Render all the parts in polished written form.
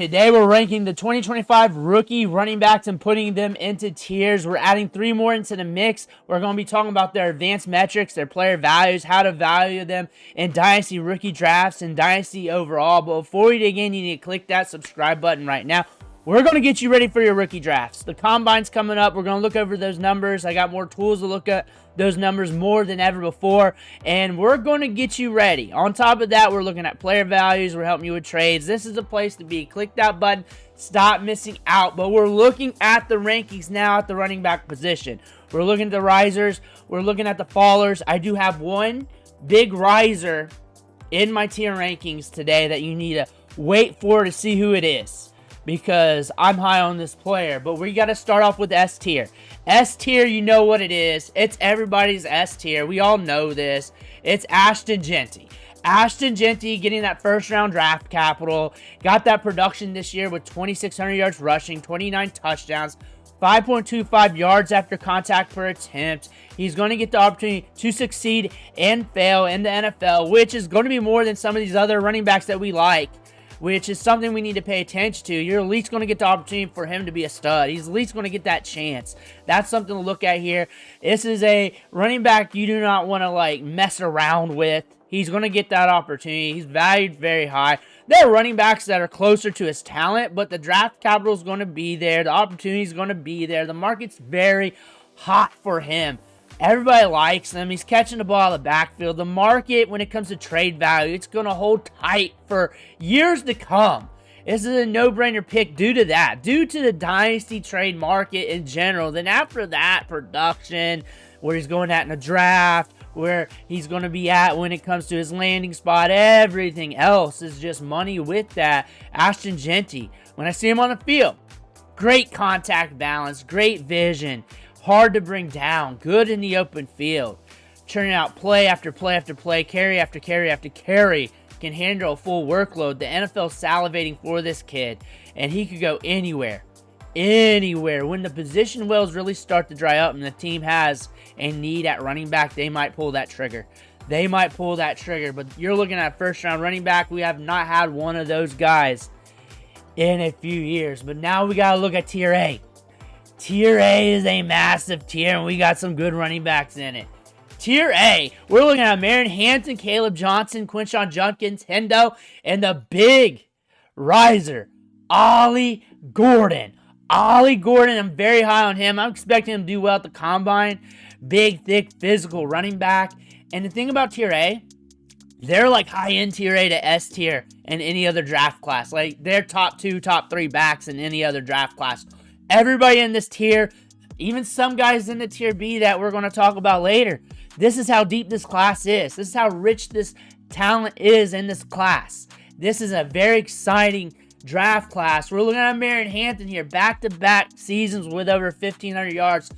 Today we're ranking the 2025 rookie running backs and putting them into tiers. We're adding 3 more into the mix. We're going to be talking about their advanced metrics, their player values, how to value them in Dynasty rookie drafts and Dynasty overall. But before we dig in, you need to click that subscribe button right now. We're going to get you ready for your rookie drafts. The combine's coming up. We're going to look over those numbers. I got more tools to look at those numbers more than ever before, and we're going to get you ready. On top of that, we're looking at player values. We're helping you with trades. This is a place to be. Click that button. Stop missing out. But we're looking at the rankings now at the running back position. We're looking at the risers. We're looking at the fallers. I do have one big riser in my tier rankings today that you need to wait for to see who it is, because I'm high on this player. But we got to start off with S tier. S tier, you know what it is. It's everybody's S tier. We all know this. It's Ashton Jeanty. Ashton Jeanty getting that first round draft capital. Got that production this year with 2,600 yards rushing, 29 touchdowns, 5.25 yards after contact per attempt. He's going to get the opportunity to succeed and fail in the NFL, which is going to be more than some of these other running backs that we like, which is something we need to pay attention to. You're at least going to get the opportunity for him to be a stud. He's at least going to get that chance. That's something to look at here. This is a running back you do not want to mess around with. He's going to get that opportunity. He's valued very high. There are running backs that are closer to his talent, but the draft capital is going to be there. The opportunity is going to be there. The market's very hot for him. Everybody likes him. He's catching the ball out of the backfield. The market, when it comes to trade value, it's going to hold tight for years to come. This is a no-brainer pick due to that, due to the Dynasty trade market in general. Then after that, production, where he's going at in the draft, where he's going to be at when it comes to his landing spot, everything else is just money with that. Ashton Jeanty, when I see him on the field, great contact balance, great vision, hard to bring down, good in the open field, churning out play after play after play, carry after carry after carry, can handle a full workload. The NFL's salivating for this kid, and he could go anywhere. When the position wells really start to dry up and the team has a need at running back, they might pull that trigger. But you're looking at first round running back. We have not had one of those guys in a few years. But now we got to look at tier A. Tier A is a massive tier, and we got some good running backs in it. Tier A, we're looking at Omarion Hampton, Caleb Johnson, Quinshon Judkins, Hendo, and the big riser, Ollie Gordon. Ollie Gordon, I'm very high on him. I'm expecting him to do well at the combine. Big, thick, physical running back. And the thing about tier A, they're like high-end tier A to S tier in any other draft class. Like, they're top 2, top 3 backs in any other draft class. Everybody in this tier, even some guys in the tier B that we're going to talk about later, this is how deep this class is. This is how rich this talent is in this class. This is a very exciting draft class. We're looking at Omarion Hampton here, back-to-back seasons with over 1,500 yards,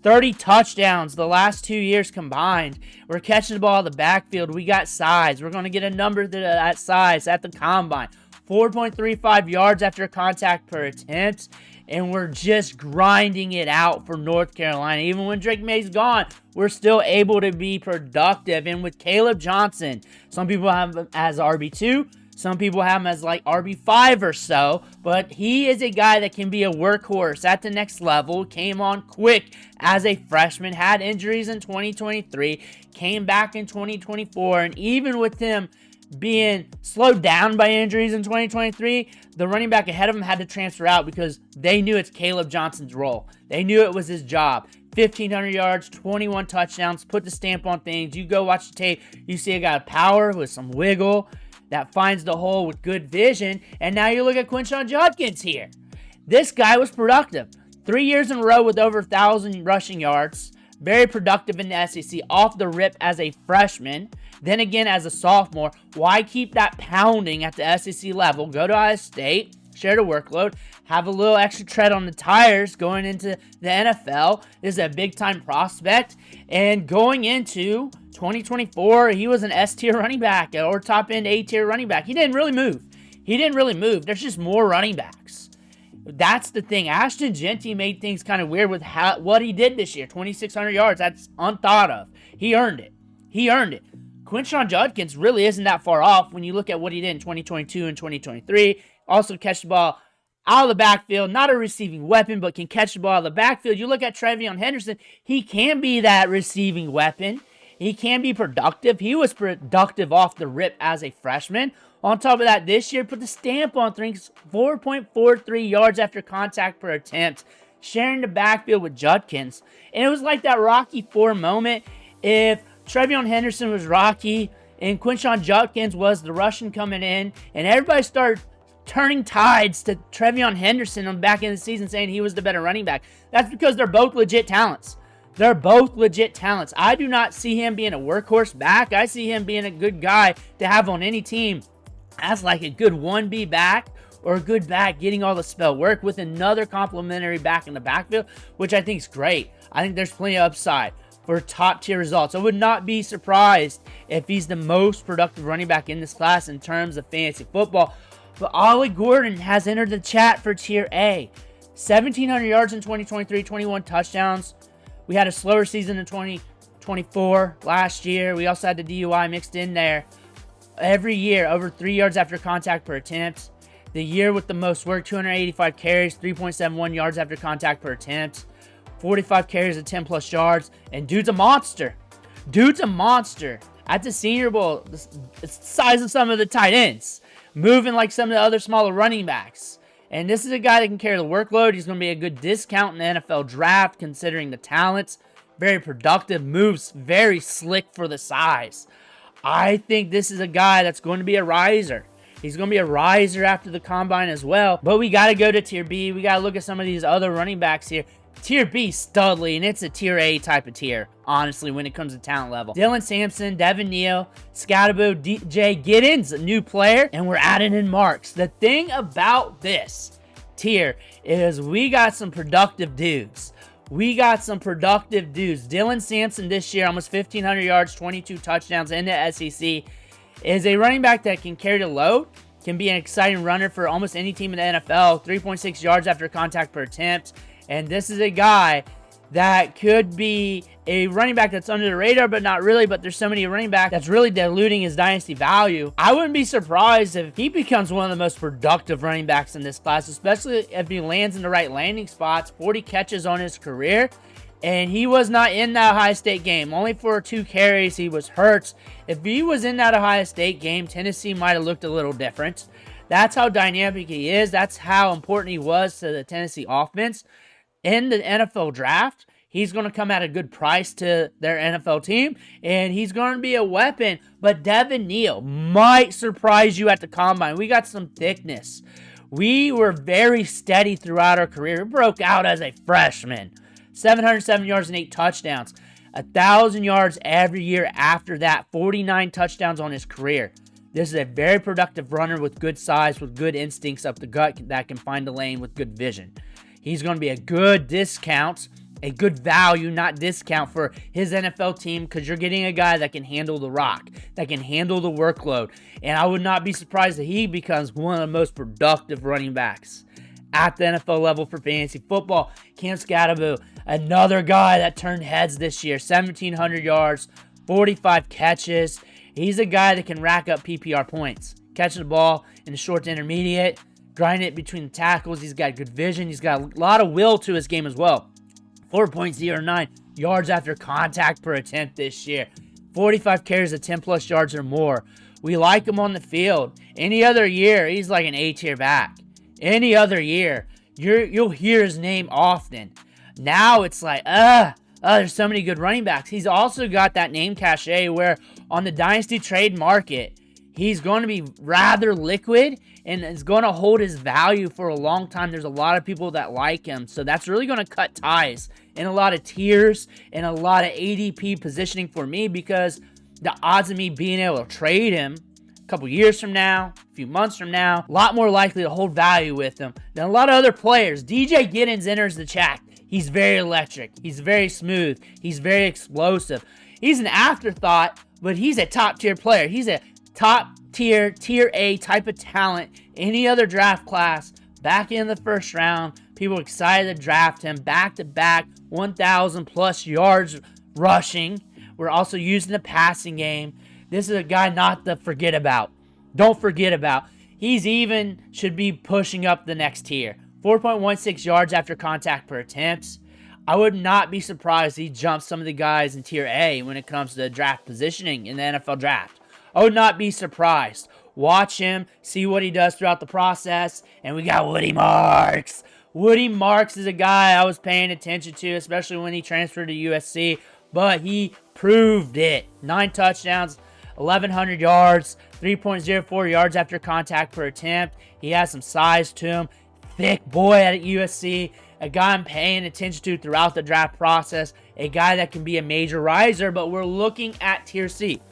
30 touchdowns the last 2 years combined. We're catching the ball in the backfield. We got size. We're going to get a number to that size at the combine. 4.35 yards after contact per attempt. And we're just grinding it out for North Carolina. Even when Drake May's gone, we're still able to be productive. And with Caleb Johnson, some people have him as RB2. Some people have him as RB5 or so. But he is a guy that can be a workhorse at the next level. Came on quick as a freshman. Had injuries in 2023. Came back in 2024. And even with him being slowed down by injuries in 2023, the running back ahead of him had to transfer out because they knew it's Caleb Johnson's role. They knew it was his job. 1,500 yards, 21 touchdowns, put the stamp on things. You go watch the tape, you see a guy with power with some wiggle that finds the hole with good vision. And now you look at Quinshon Judkins here. This guy was productive. 3 years in a row with over 1,000 rushing yards. Very productive in the SEC off the rip as a freshman. Then again as a sophomore. Why keep that pounding at the SEC level? Go to Iowa State, share the workload, have a little extra tread on the tires going into the NFL. This is a big-time prospect. And going into 2024, he was an S-tier running back or top-end A-tier running back. He didn't really move. There's just more running backs. That's the thing. Ashton Jeanty made things kind of weird with what he did this year. 2,600 yards. That's unthought of. He earned it. Quinshon Judkins really isn't that far off when you look at what he did in 2022 and 2023. Also catch the ball out of the backfield. Not a receiving weapon, but can catch the ball out of the backfield. You look at Treveyon Henderson, he can be that receiving weapon. He can be productive. He was productive off the rip as a freshman. On top of that, this year, put the stamp on things, 4.43 yards after contact per attempt, sharing the backfield with Judkins. And it was like that Rocky IV moment. If Treveyon Henderson was Rocky and Quinshon Judkins was the Russian coming in, and everybody started turning tides to Treveyon Henderson on the back end of the season saying he was the better running back. That's because they're both legit talents. They're both legit talents. I do not see him being a workhorse back. I see him being a good guy to have on any team as like a good 1B back or a good back getting all the spell work with another complimentary back in the backfield, which I think is great. I think there's plenty of upside for top tier results. I would not be surprised if he's the most productive running back in this class in terms of fantasy football. But Ollie Gordon has entered the chat for tier A. 1,700 yards in 2023, 21 touchdowns. We had a slower season in 2024 last year. We also had the DUI mixed in there. Every year, over 3 yards after contact per attempt. The year with the most work, 285 carries, 3.71 yards after contact per attempt. 45 carries at 10 plus yards. And dude's a monster. Dude's a monster. At the Senior Bowl, it's the size of some of the tight ends. Moving like some of the other smaller running backs. And this is a guy that can carry the workload. He's going to be a good discount in the NFL draft considering the talents. Very productive, moves very slick for the size. I think this is a guy that's going to be a riser. He's going to be a riser after the combine as well. But we got to go to tier B. We got to look at some of these other running backs here. Tier B, Studley, and it's a tier A type of tier, honestly, when it comes to talent level. Dylan Sampson, Devin Neal, Scatterbo, DJ Giddens, a new player, and we're adding in Marks. The thing about this tier is we got some productive dudes. Dylan Sampson this year, almost 1,500 yards, 22 touchdowns in the SEC, is a running back that can carry the load, can be an exciting runner for almost any team in the NFL, 3.6 yards after contact per attempt. And this is a guy that could be a running back that's under the radar, but not really. But there's so many running backs that's really diluting his dynasty value. I wouldn't be surprised if he becomes one of the most productive running backs in this class, especially if he lands in the right landing spots. 40 catches on his career. And he was not in that Ohio State game. Only for 2 carries, he was hurt. If he was in that Ohio State game, Tennessee might have looked a little different. That's how dynamic he is. That's how important he was to the Tennessee offense. In the NFL draft, he's going to come at a good price to their NFL team, and he's going to be a weapon. But Devin Neal might surprise you at the combine. We got some thickness. We were very steady throughout our career. We broke out as a freshman. 707 yards and 8 touchdowns. 1,000 yards every year after that. 49 touchdowns on his career. This is a very productive runner with good size, with good instincts up the gut that can find the lane with good vision. He's going to be a good discount, a good value, not discount for his NFL team because you're getting a guy that can handle the rock, that can handle the workload. And I would not be surprised that he becomes one of the most productive running backs at the NFL level for fantasy football. Cam Scatterbo, another guy that turned heads this year, 1,700 yards, 45 catches. He's a guy that can rack up PPR points, catching the ball in the short to intermediate, grinding it between the tackles. He's got good vision. He's got a lot of will to his game as well. 4.09 yards after contact per attempt this year. 45 carries of 10 plus yards or more. We like him on the field. Any other year, he's like an A-tier back. Any other year, you'll hear his name often. Now it's like, there's so many good running backs. He's also got that name cachet where on the Dynasty trade market, he's going to be rather liquid and is going to hold his value for a long time. There's a lot of people that like him. So that's really going to cut ties in a lot of tiers and a lot of ADP positioning for me because the odds of me being able to trade him a couple years from now, a few months from now, a lot more likely to hold value with him than a lot of other players. DJ Giddens enters the chat. He's very electric. He's very smooth. He's very explosive. He's an afterthought, but he's a top-tier player. He's a top-tier, tier A type of talent. Any other draft class, back in the first round, people excited to draft him. Back-to-back, 1,000-plus yards rushing. We're also using the passing game. This is a guy not to forget about. Don't forget about. He's even should be pushing up the next tier. 4.16 yards after contact per attempt. I would not be surprised if he jumps some of the guys in tier A when it comes to draft positioning in the NFL draft. I would not be surprised. Watch him, see what he does throughout the process. And we got Woody Marks. Woody Marks is a guy I was paying attention to, especially when he transferred to USC. But he proved it. 9 touchdowns, 1,100 yards, 3.04 yards after contact per attempt. He has some size to him. Thick boy at USC. A guy I'm paying attention to throughout the draft process. A guy that can be a major riser. But we're looking at tier C.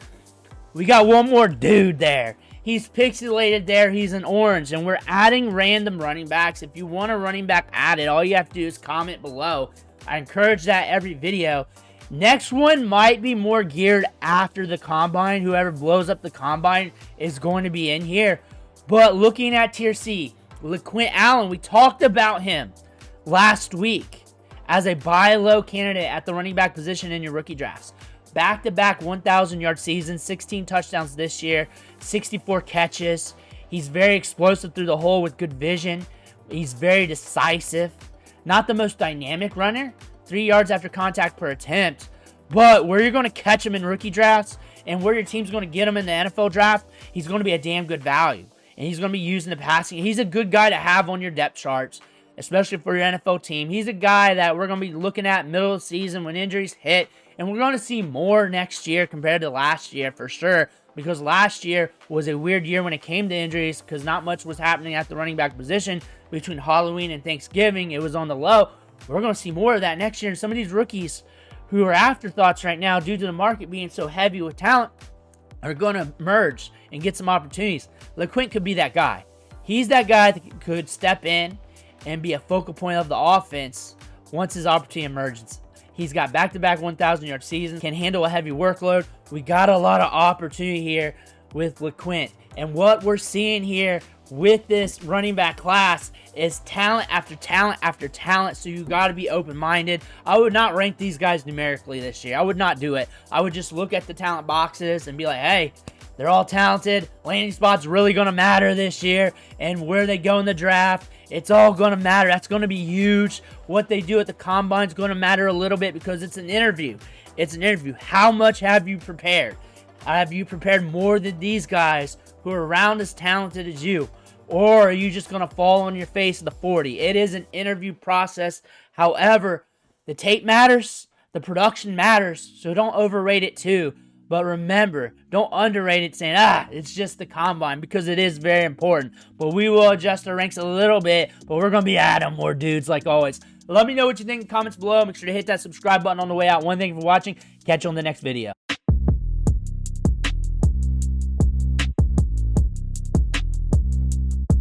We got one more dude there. He's pixelated there. He's an orange. And we're adding random running backs. If you want a running back added, all you have to do is comment below. I encourage that every video. Next one might be more geared after the combine. Whoever blows up the combine is going to be in here. But looking at tier C, LeQuint Allen, we talked about him last week as a buy low candidate at the running back position in your rookie drafts. Back-to-back 1,000-yard seasons, 16 touchdowns this year, 64 catches. He's very explosive through the hole with good vision. He's very decisive. Not the most dynamic runner, 3 yards after contact per attempt. But where you're going to catch him in rookie drafts and where your team's going to get him in the NFL draft, he's going to be a damn good value. And he's going to be used in the passing. He's a good guy to have on your depth charts, especially for your NFL team. He's a guy that we're going to be looking at middle of the season when injuries hit. And we're going to see more next year compared to last year for sure. Because last year was a weird year when it came to injuries because not much was happening at the running back position between Halloween and Thanksgiving. It was on the low. We're going to see more of that next year. And some of these rookies who are afterthoughts right now due to the market being so heavy with talent are going to emerge and get some opportunities. LeQuint could be that guy. He's that guy that could step in and be a focal point of the offense once his opportunity emerges. He's got back-to-back 1,000-yard seasons, can handle a heavy workload. We got a lot of opportunity here with LeQuint. And what we're seeing here with this running back class is talent after talent after talent, so you got to be open-minded. I would not rank these guys numerically this year. I would not do it. I would just look at the talent boxes and be like, hey, they're all talented. Landing spot's really going to matter this year, and where they go in the draft, it's all going to matter. That's going to be huge. What they do at the combine is going to matter a little bit because it's an interview. It's an interview. How much have you prepared? Have you prepared more than these guys who are around as talented as you? Or are you just going to fall on your face at the 40? It is an interview process. However, the tape matters. The production matters. So don't overrate it too. But remember, don't underrate it saying, it's just the combine, because it is very important. But we will adjust our ranks a little bit, but we're going to be adding more dudes like always. Let me know what you think in the comments below. Make sure to hit that subscribe button on the way out. Thank you for watching. Catch you on the next video.